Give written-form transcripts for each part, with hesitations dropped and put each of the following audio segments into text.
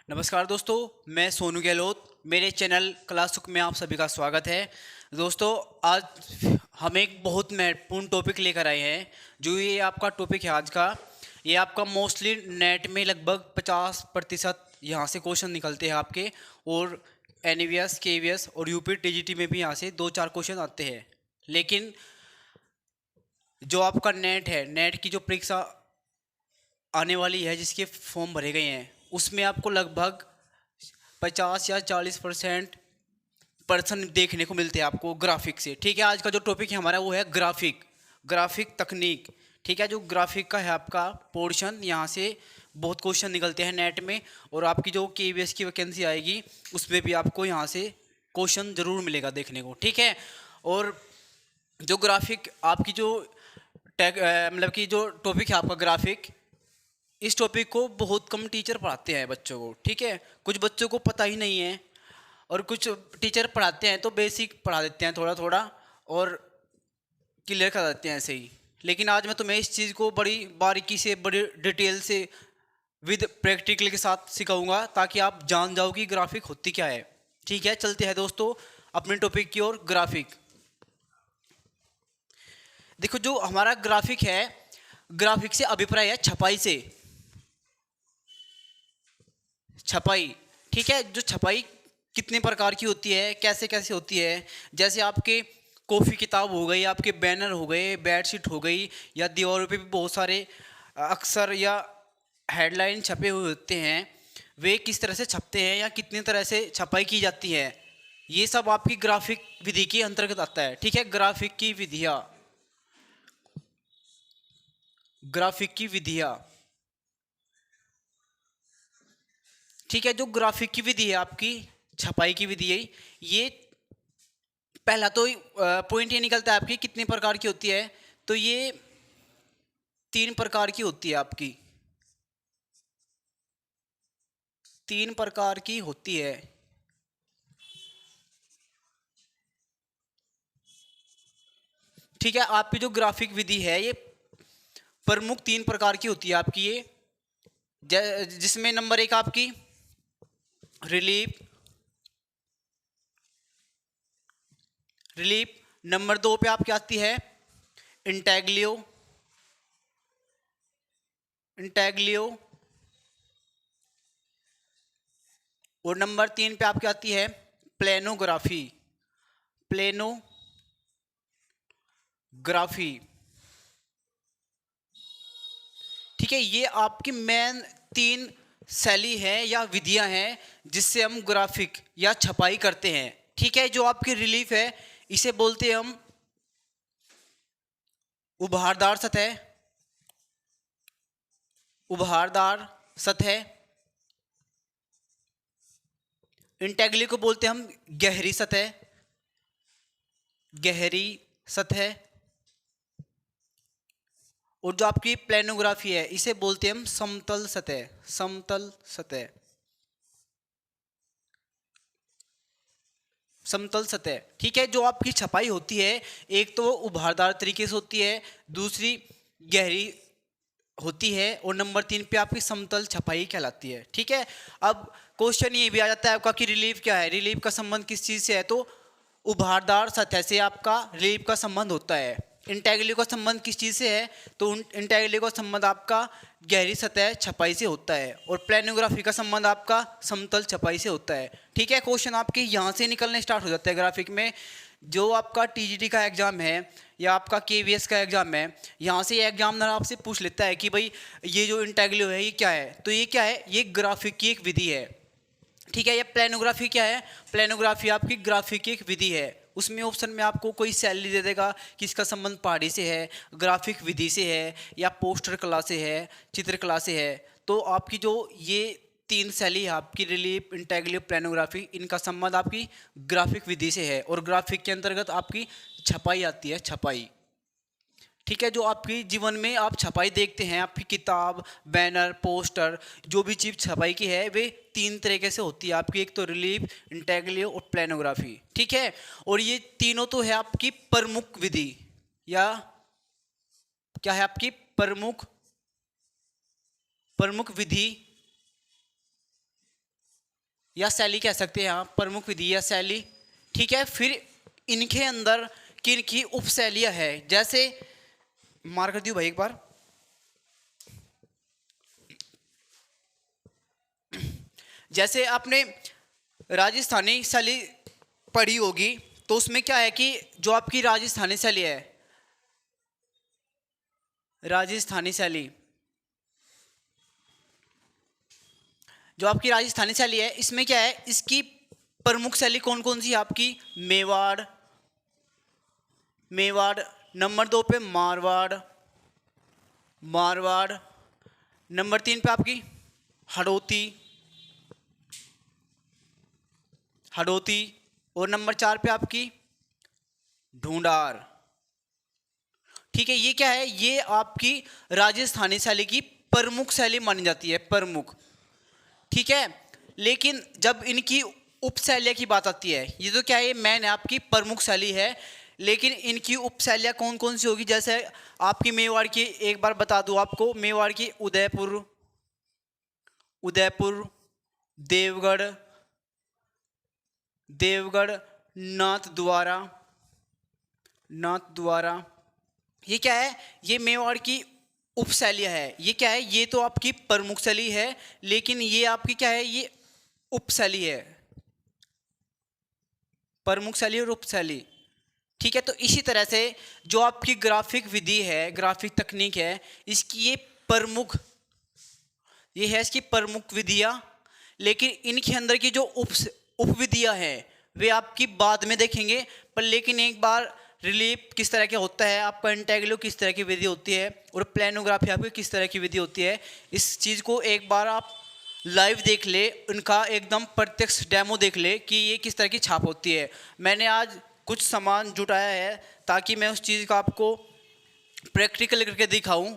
नमस्कार दोस्तों, मैं सोनू गहलोत। मेरे चैनल क्लासुक में आप सभी का स्वागत है। दोस्तों, आज हम एक बहुत महत्वपूर्ण टॉपिक लेकर आए हैं। जो ये आपका टॉपिक है आज का, ये आपका मोस्टली नेट में लगभग 50% यहाँ से क्वेश्चन निकलते हैं आपके, और एनवीएस, केवीएस और यूपी टीजीटी में भी यहाँ से 2-4 क्वेश्चन आते हैं। लेकिन जो आपका नेट है, नेट की जो परीक्षा आने वाली है, जिसके फॉर्म भरे गए हैं, उसमें आपको लगभग 50 या 40% पर्सन देखने को मिलते हैं आपको ग्राफिक से। ठीक है, आज का जो टॉपिक है हमारा वो है ग्राफिक तकनीक। ठीक है, जो ग्राफिक का है आपका पोर्शन, यहाँ से बहुत क्वेश्चन निकलते हैं नेट में, और आपकी जो केवीएस की वैकेंसी आएगी उसमें भी आपको यहाँ से क्वेश्चन जरूर मिलेगा देखने को। ठीक है, और जो ग्राफिक आपकी जो टैग मतलब कि जो टॉपिक है आपका ग्राफिक, इस टॉपिक को बहुत कम टीचर पढ़ाते हैं बच्चों को। ठीक है, कुछ बच्चों को पता ही नहीं है, और कुछ टीचर पढ़ाते हैं तो बेसिक पढ़ा देते हैं थोड़ा थोड़ा, और क्लियर कर देते हैं ऐसे ही। लेकिन आज मैं तुम्हें इस चीज़ को बड़ी बारीकी से, बड़ी डिटेल से, विद प्रैक्टिकल के साथ सिखाऊंगा, ताकि आप जान जाओ कि ग्राफिक होती क्या है। ठीक है, चलते हैं दोस्तों अपने टॉपिक की ओर। ग्राफिक देखो, जो हमारा ग्राफिक है, ग्राफिक से अभिप्राय है छपाई से। छपाई, ठीक है, जो छपाई कितने प्रकार की होती है, कैसे कैसे होती है। जैसे आपके कॉफ़ी किताब हो गई, आपके बैनर हो गए, बेडशीट हो गई, या दीवारों पे भी बहुत सारे अक्षर या हेडलाइन छपे हुए होते हैं। वे किस तरह से छपते हैं या कितनी तरह से छपाई की जाती है, ये सब आपकी ग्राफिक विधि के अंतर्गत आता है। ठीक है, ग्राफिक की विधियाँ। ठीक है, जो ग्राफिक की विधि है आपकी, छपाई की विधि है, ये पहला तो पॉइंट ये निकलता है आपकी कितने प्रकार की होती है। तो ये 3 प्रकार की होती है आपकी, 3 प्रकार की होती है। ठीक है, आपकी जो ग्राफिक विधि है ये प्रमुख 3 प्रकार की होती है आपकी ये, जिसमें नंबर 1 आपकी रिलीफ, नंबर 2 पे आपकी आती है इंटैग्लियो, इंटैग्लियो, और नंबर 3 पे आपकी आती है प्लेनोग्राफी, प्लेनोग्राफी। ठीक है, ये आपकी मेन 3 शैली है या विधियां हैं जिससे हम ग्राफिक या छपाई करते हैं। ठीक है, जो आपकी रिलीफ है, इसे बोलते हैं हम उभारदार सतह, उभारदार सतह। इंटेग्रली को बोलते हैं हम गहरी सतह, गहरी सतह। और जो आपकी प्लेनोग्राफी है, इसे बोलते हैं हम समतल सतह, समतल सतह, समतल सतह। ठीक है, जो आपकी छपाई होती है, एक तो उभारदार तरीके से होती है, दूसरी गहरी होती है, और नंबर 3 पे आपकी समतल छपाई कहलाती है। ठीक है, अब क्वेश्चन ये भी आ जाता है आपका कि रिलीफ क्या है, रिलीफ का संबंध किस चीज से है। तो उभारदार सतह से आपका रिलीफ का संबंध होता है। इंटेग्रिटी का संबंध किस चीज से है, तो इंटेग्रिटी का संबंध आपका गहरी सतह छपाई से होता है, और प्लेनोग्राफी का संबंध आपका समतल छपाई से होता है। ठीक है, क्वेश्चन आपके यहाँ से निकलने स्टार्ट हो जाते हैं ग्राफिक में। जो आपका टीजीटी का एग्जाम है या आपका केवीएस का एग्जाम है, यहाँ से ये एग्जामिनर आपसे पूछ लेता है कि भाई ये जो इंटेग्रियो है ये क्या है। तो ये क्या है, ये ग्राफिक की एक विधि है। ठीक है, ये प्लेनोग्राफी क्या है, प्लेनोग्राफी आपकी ग्राफिक की एक विधि है। उसमें ऑप्शन में आपको कोई शैली दे देगा कि इसका संबंध पहाड़ी से है, ग्राफिक विधि से है, या पोस्टर कला से है, चित्रकला से है। तो आपकी जो ये 3 शैली है आपकी, रिलीफ, इंटेग्रियो, प्लेनोग्राफी, इनका संबंध आपकी ग्राफिक विधि से है, और ग्राफिक के अंतर्गत आपकी छपाई आती है, छपाई। ठीक है, जो आपकी जीवन में आप छपाई देखते हैं, आपकी किताब, बैनर, पोस्टर, जो भी चीज़ छपाई की है, वे 3 तरीके से होती है आपकी। एक तो रिलीफ, इंटेग्रियो और प्लेनोग्राफी। ठीक है, और ये तीनों तो है आपकी प्रमुख विधि, या क्या है आपकी प्रमुख प्रमुख विधि या शैली कह सकते हैं यहाँ, प्रमुख विधि या शैली। ठीक है, फिर इनके अंदर किन की उपशैलियाँ है, जैसे मार कर दियो भाई एक बार। जैसे आपने राजस्थानी शैली पढ़ी होगी, तो उसमें क्या है कि जो आपकी राजस्थानी शैली है, राजस्थानी शैली, जो आपकी राजस्थानी शैली है, इसमें क्या है, इसकी प्रमुख शैली कौन कौन सी है आपकी? मेवाड़, मेवाड़। नंबर 2 पे मारवाड़, मारवाड़। नंबर 3 पे आपकी हड़ौती, हड़ौती। और नंबर 4 पे आपकी ढूंढार। ठीक है, ये क्या है, ये आपकी राजस्थानी शैली की प्रमुख शैली मानी जाती है, प्रमुख। ठीक है, लेकिन जब इनकी उपशैलियाँ की बात आती है, ये तो क्या है, मैन है, आपकी प्रमुख शैली है, लेकिन इनकी उपशैलियाँ कौन कौन सी होगी? जैसे आपकी मेवाड़ की एक बार बता दूं आपको, मेवाड़ की उदयपुर, उदयपुर, देवगढ़, देवगढ़, नाथ द्वारा, नाथ द्वारा। ये क्या है, ये मेवाड़ की उपशैली है। ये क्या है, ये तो आपकी प्रमुख शैली है, लेकिन ये आपकी क्या है, ये उपशैली है, प्रमुख शैली और उपशैली। ठीक है, तो इसी तरह से जो आपकी ग्राफिक विधि है, ग्राफिक तकनीक है, इसकी ये प्रमुख, ये है इसकी प्रमुख विधियां, लेकिन इनके अंदर की जो उपविधियां हैं वे आपकी बाद में देखेंगे। पर लेकिन एक बार रिलीफ किस तरह का होता है, आपका इंटेग्रो किस तरह की विधि होती है, और प्लेनोग्राफी आपकी किस तरह की विधि होती है, इस चीज़ को एक बार आप लाइव देख ले, उनका एकदम प्रत्यक्ष डेमो देख ले कि ये किस तरह की छाप होती है। मैंने आज कुछ सामान जुटाया है ताकि मैं उस चीज़ का आपको प्रैक्टिकल करके दिखाऊं,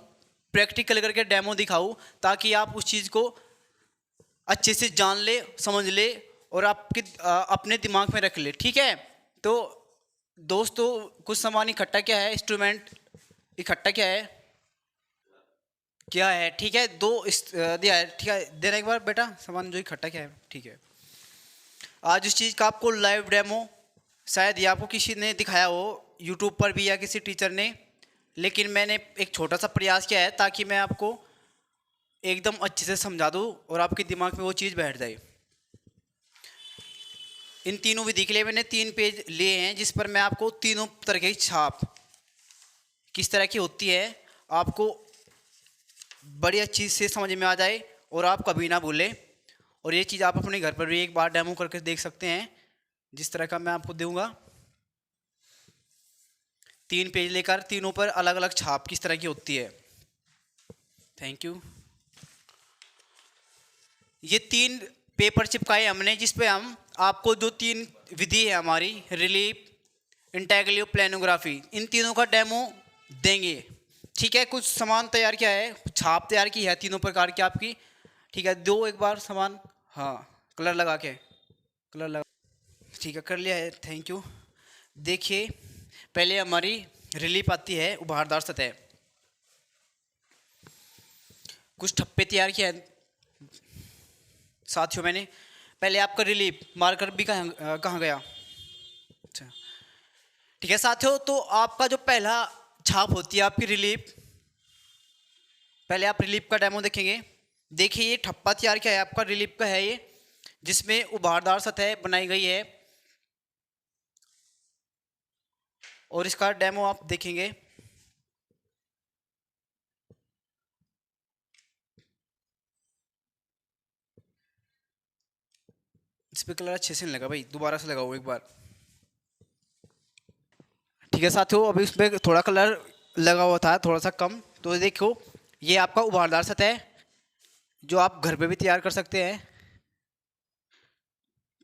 प्रैक्टिकल करके डेमो दिखाऊं, ताकि आप उस चीज़ को अच्छे से जान ले, समझ ले और आपके अपने दिमाग में रख ले। ठीक है, तो दोस्तों कुछ सामान इकट्ठा क्या है, इंस्ट्रूमेंट इकट्ठा क्या है, क्या है। ठीक है, दिया है। ठीक है, देना एक बार बेटा सामान जो इकट्ठा क्या है। ठीक है, आज इस चीज़ का आपको लाइव डेमो शायद ये आपको किसी ने दिखाया हो यूट्यूब पर भी या किसी टीचर ने, लेकिन मैंने एक छोटा सा प्रयास किया है ताकि मैं आपको एकदम अच्छे से समझा दूँ और आपके दिमाग में वो चीज़ बैठ जाए। इन तीनों विधि के लिए मैंने 3 पेज लिए हैं, जिस पर मैं आपको तीनों तरह की छाप किस तरह की होती है आपको बड़ी अच्छी से समझ में आ जाए और आप कभी ना भूलें। और ये चीज़ आप अपने घर पर भी एक बार डेमो करके देख सकते हैं, जिस तरह का मैं आपको दूंगा। 3 पेज लेकर तीनों पर अलग अलग छाप किस तरह की होती है। Thank you. ये 3 पेपर चिपकाए हमने, जिस पे हम आपको जो 3 विधि है हमारी, रिलीफ, इंटेग्रो, प्लेनोग्राफी, इन तीनों का डेमो देंगे। ठीक है, कुछ सामान तैयार किया है, छाप तैयार की है तीनों प्रकार की आपकी। ठीक है, दो एक बार सामान, हाँ कलर लगा के, कलर लगा, ठीक है कर लिया है। Thank you. देखिए पहले हमारी रिलीफ आती है, उभारदार सतह। कुछ ठप्पे तैयार किया है साथियों मैंने। पहले आपका रिलीफ मार्कर भी कहाँ गया, अच्छा ठीक है साथियों। तो आपका जो पहला छाप होती है आपकी रिलीफ, पहले आप रिलीफ का डेमो देखेंगे। देखिए ये ठप्पा तैयार किया है आपका रिलीफ का है ये, जिसमें उभारदार सतह बनाई गई है और इसका डेमो आप देखेंगे। इस पे कलर अच्छे से नहीं लगा भाई, दोबारा से लगाओ एक बार। ठीक है साथियों, अभी उस पर थोड़ा कलर लगा हुआ था, थोड़ा सा कम। तो देखो ये आपका उभारदार सतह है, जो आप घर पे भी तैयार कर सकते हैं।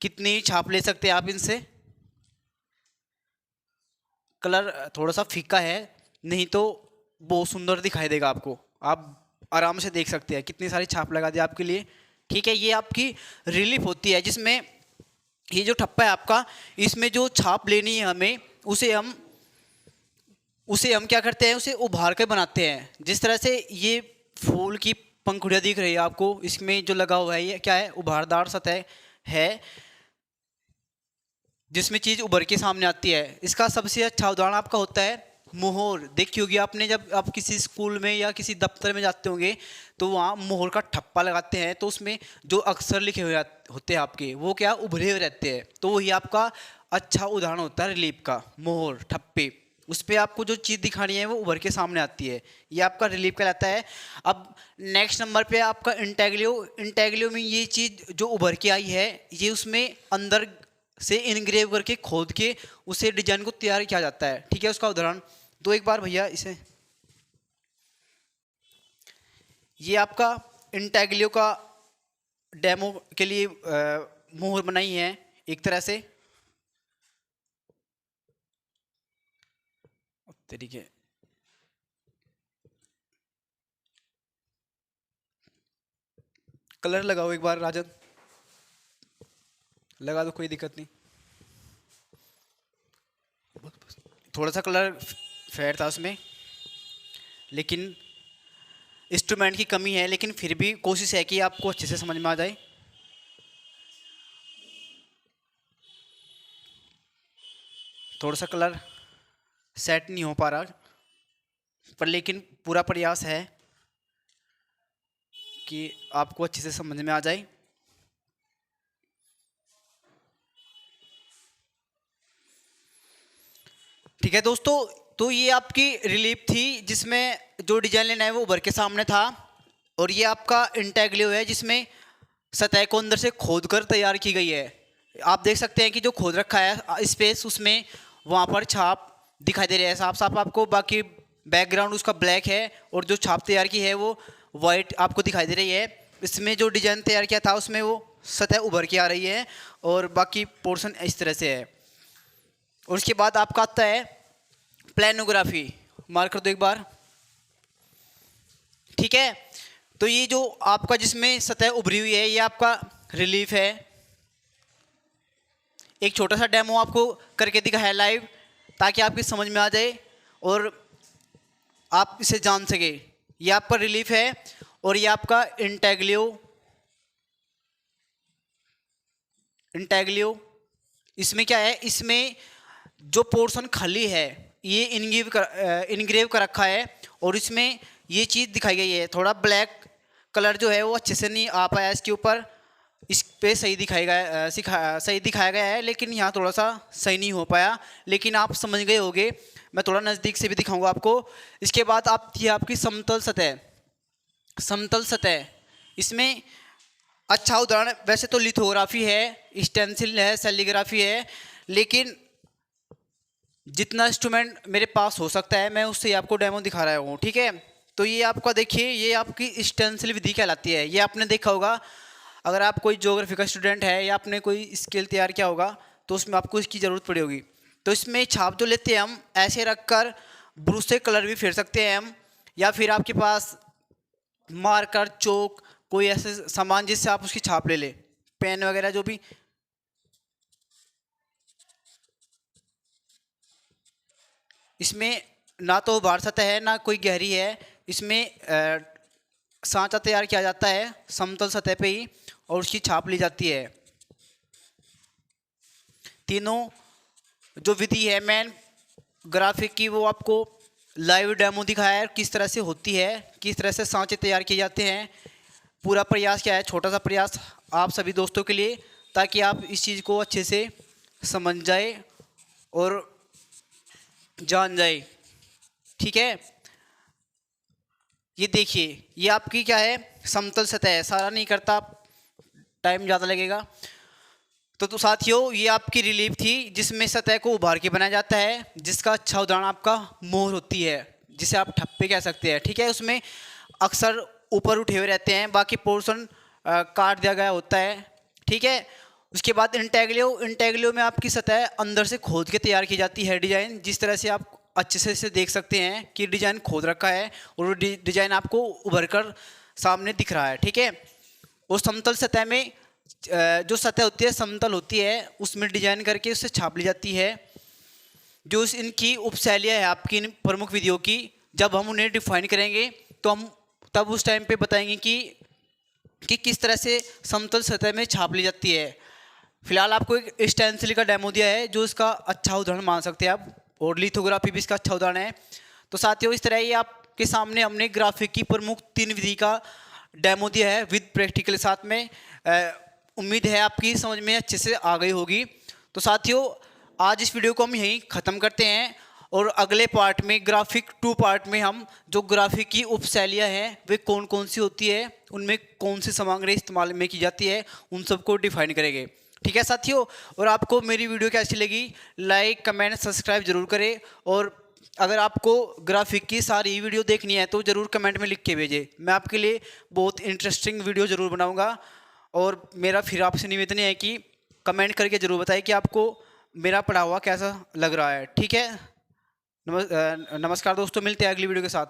कितनी छाप ले सकते हैं आप इनसे। कलर थोड़ा सा फीका है, नहीं तो बहुत सुंदर दिखाई देगा आपको। आप आराम से देख सकते हैं, कितनी सारी छाप लगा दी आपके लिए। ठीक है, ये आपकी रिलीफ होती है, जिसमें ये जो ठप्पा है आपका, इसमें जो छाप लेनी है हमें, उसे हम क्या करते हैं, उसे उभार के बनाते हैं। जिस तरह से ये फूल की पंखुड़ियाँ दिख रही है आपको, इसमें जो लगा हुआ है ये क्या है, उभारदार सतह। है जिसमें चीज उभर के सामने आती है। इसका सबसे अच्छा उदाहरण आपका होता है मोहर। देखी होगी आपने, जब आप किसी स्कूल में या किसी दफ्तर में जाते होंगे तो वहाँ मोहर का ठप्पा लगाते हैं, तो उसमें जो अक्षर लिखे हुए होते हैं आपके, वो क्या उभरे हुए रहते हैं। तो वही आपका अच्छा उदाहरण होता है रिलीफ का, मोहर ठप्पे। उस पर आपको जो चीज़ दिखानी है वो उभर के सामने आती है, ये आपका रिलीफ कहलाता है। अब नेक्स्ट नंबर पे आपका इंटेग्लियो। इंटेग्लियो में ये चीज़ जो उभर के आई है, ये उसमें अंदर से इनग्रेव करके खोद के उसे डिजाइन को तैयार किया जाता है। ठीक है, उसका उदाहरण तो एक बार भैया इसे, ये आपका इंटेग्लियो का डेमो के लिए मोहर बनाई है एक तरह से तरीके। कलर लगाओ एक बार राजन, लगा दो, कोई दिक्कत नहीं। थोड़ा सा कलर फेड था उसमें, लेकिन इंस्ट्रूमेंट की कमी है, लेकिन फिर भी कोशिश है कि आपको अच्छे से समझ में आ जाए। थोड़ा सा कलर सेट नहीं हो पा रहा, पर लेकिन पूरा प्रयास है कि आपको अच्छे से समझ में आ जाए। ठीक है दोस्तों, तो ये आपकी रिलीफ थी जिसमें जो डिजाइन लेना है वो उभर के सामने था। और ये आपका इंटेग्लियो है जिसमें सतह को अंदर से खोद कर तैयार की गई है। आप देख सकते हैं कि जो खोद रखा है स्पेस, उसमें वहाँ पर छाप दिखाई दे रही है साफ साफ आपको। बाकी बैकग्राउंड उसका ब्लैक है और जो छाप तैयार की है वो वाइट आपको दिखाई दे रही है। इसमें जो डिजाइन तैयार किया था उसमें वो सतह उभर के आ रही है और बाकी पोर्शन इस तरह से है। और उसके बाद आपका आता है प्लानोग्राफी। मार्क कर दो एक बार। ठीक है, तो ये जो आपका जिसमें सतह उभरी हुई है ये आपका रिलीफ है। एक छोटा सा डेमो आपको करके दिखाया लाइव, ताकि आपकी समझ में आ जाए और आप इसे जान सके। ये आपका रिलीफ है और ये आपका इंटेग्लियो। इंटेग्लियो इसमें क्या है, इसमें जो पोर्शन खाली है ये इनग्रेव कर रखा है और इसमें ये चीज़ दिखाई गई है। थोड़ा ब्लैक कलर जो है वो अच्छे से नहीं आ पाया इसके ऊपर, इस पे सही सही दिखाया गया है, लेकिन यहाँ थोड़ा सा सही नहीं हो पाया, लेकिन आप समझ गए होंगे। मैं थोड़ा नज़दीक से भी दिखाऊंगा आपको। इसके बाद ये आपकी समतल सतह। समतल सतह इसमें अच्छा उदाहरण वैसे तो लिथोग्राफी है, स्टेंसिल है, सेलीग्राफी है, लेकिन जितना इंस्ट्रूमेंट मेरे पास हो सकता है मैं उससे आपको डेमो दिखा रहा हूँ। ठीक है, तो ये आपका देखिए, ये आपकी स्टेंसिल विधि कहलाती है। ये आपने देखा होगा, अगर आप कोई ज्योग्राफी का स्टूडेंट है या आपने कोई स्केल तैयार किया होगा तो उसमें आपको इसकी ज़रूरत पड़ी होगी। तो इसमें छाप जो लेते हैं हम ऐसे रख कर ब्रश से कलर भी फेर सकते हैं हम, या फिर आपके पास मार्कर, चौक, कोई ऐसे सामान जिससे आप उसकी छाप ले लें, पेन वगैरह जो भी। इसमें ना तो उभार सतह है ना कोई गहरी है, इसमें सांचा तैयार किया जाता है समतल सतह पे ही और उसकी छाप ली जाती है। तीनों जो विधि है मेन ग्राफिक की वो आपको लाइव डेमो दिखाया है किस तरह से होती है, किस तरह से सांचे तैयार किए जाते हैं। पूरा प्रयास क्या है, छोटा सा प्रयास आप सभी दोस्तों के लिए, ताकि आप इस चीज़ को अच्छे से समझ जाए और जान जाए। ठीक है, ये देखिए ये आपकी क्या है, समतल सतह है। सारा नहीं करता, टाइम ज़्यादा लगेगा। तो साथियों ये आपकी रिलीफ थी जिसमें सतह को उभार के बनाया जाता है, जिसका अच्छा उदाहरण आपका मोहर होती है, जिसे आप ठप्पे कह सकते हैं। ठीक है, उसमें अक्सर ऊपर उठे हुए रहते हैं, बाकी पोर्शन काट दिया गया होता है। ठीक है, उसके बाद इंटेग्लियो। इंटेग्लियो में आपकी सतह अंदर से खोद के तैयार की जाती है डिजाइन, जिस तरह से आप अच्छे से देख सकते हैं कि डिजाइन खोद रखा है और डिजाइन आपको उभर कर सामने दिख रहा है। ठीक है, और समतल सतह में जो सतह होती है समतल होती है, उसमें डिजाइन करके उससे छाप ली जाती है। जो इनकी उपशैलियाँ है आपकी इन प्रमुख विधियों की, जब हम उन्हें डिफाइन करेंगे तो हम तब उस टाइम पे बताएंगे कि किस तरह से समतल सतह में छाप ली जाती है। फिलहाल आपको एक स्टेंसिल का डेमो दिया है जो इसका अच्छा उदाहरण मान सकते हैं आप, और लिथोग्राफी भी इसका अच्छा उदाहरण है। तो साथियों, इस तरह ही आपके सामने हमने ग्राफिक की प्रमुख 3 विधि का डेमो दिया है विद प्रैक्टिकल साथ में। उम्मीद है आपकी समझ में अच्छे से आ गई होगी। तो साथियों, आज इस वीडियो को हम यहीं ख़त्म करते हैं, और अगले पार्ट में ग्राफिक 2 पार्ट में हम जो ग्राफिक की उपशैलियाँ हैं वे कौन कौन सी होती है, उनमें कौन सी सामग्री इस्तेमाल में की जाती है, उन सबको डिफाइन करेंगे। ठीक है साथियों, और आपको मेरी वीडियो कैसी लगी, लाइक कमेंट सब्सक्राइब जरूर करें, और अगर आपको ग्राफिक की सारी वीडियो देखनी है तो ज़रूर कमेंट में लिख के भेजें, मैं आपके लिए बहुत इंटरेस्टिंग वीडियो ज़रूर बनाऊँगा। और मेरा फिर आपसे निवेदन है कि कमेंट करके ज़रूर बताएं कि आपको मेरा पढ़ा हुआ कैसा लग रहा है। ठीक है, नमस्कार दोस्तों, मिलते हैं अगली वीडियो के साथ।